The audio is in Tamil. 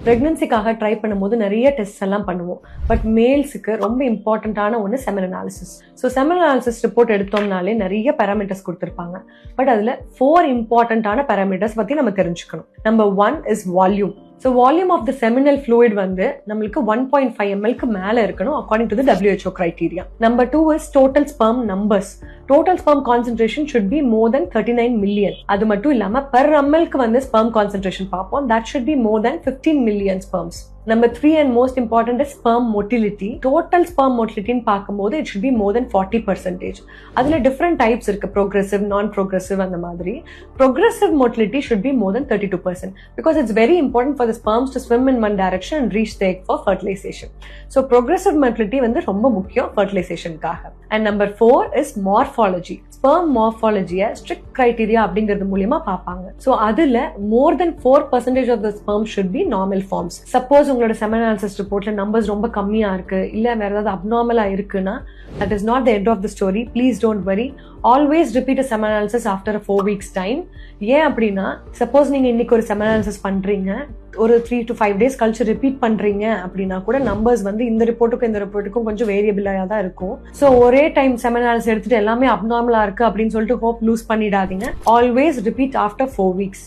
பிரெக்னன்சிக்காக ட்ரை பண்ணும்போது நிறைய டெஸ்ட் எல்லாம் பண்ணுவோம். பட் மேல்ஸுக்கு ரொம்ப இம்பார்ட்டண்ட்டான ஒன்று semen analysis. So semen analysis report எடுத்தோம்னாலே நிறைய பேராமீட்டர்ஸ் கொடுத்துருப்பாங்க. பட் அதில் 4 இம்பார்ட்டண்ட்டான பேராமீட்டர்ஸ் பற்றி நம்ம தெரிஞ்சுக்கணும். Number 1 is volume. So volume of the seminal fluid வந்து நம்மளுக்கு 1.5 ml மேலே இருக்கணும் according to the WHO criteria. Number 2 is total sperm numbers. Total sperm concentration should be more than 39 million. அது மட்டும் இல்லாமல் per mlக்கு வந்து ஸ்பெர்ம் கான்சென்ட்ரேஷன் பார்ப்போம். that should be more than 15 million sperms. Number 3 and most important is sperm motility. Total sperm motility ன்னு பார்க்கும்போது it should be more than 40%. அதுல different types இருக்கு, progressive, non-progressive அந்த மாதிரி. Progressive motility should be more than 32% because it's very important for the sperms to swim in one direction and reach the egg for fertilization. So progressive motility வந்து ரொம்ப முக்கியம் fertilizationக்காக. And number 4 is morphology. Sperm morphology-ய strict criteria அப்படிங்கிறது மூலமா பார்ப்பாங்க. So அதுல more than 4% of the sperm should be normal forms. Suppose உங்களோட செமன் அனாலிசிஸ் ரிப்போர்ட்ல நம்பர்ஸ் ரொம்ப கம்மியா இருக்கு, இல்ல வேற ஏதாவது அப்நார்மலா இருக்குன்னா that is not the end of the story. Please don't worry. Always repeat a semen analysis after a 4 weeks time. ஏன் அப்படின்னா சப்போஸ் நீங்க இன்னைக்கு ஒரு செமன் அனாலிசிஸ் பண்றீங்க, ஒரு 3 to 5 days கழிச்சு ரிப்பீட் பண்றீங்க அப்படின்னா கூட நம்பர்ஸ் வந்து இந்த ரிப்போர்ட்டுக்கும் கொஞ்சம் வேரியபிளா தான் இருக்கும். ஸோ ஒரே டைம் செமன் அனாலிசிஸ் எடுத்துட்டு எல்லாமே அப்நார்மலா இருக்கு அப்படின்னு சொல்லிட்டு ஹோப் லூஸ் பண்ணிடாதீங்க. Always repeat after 4 weeks.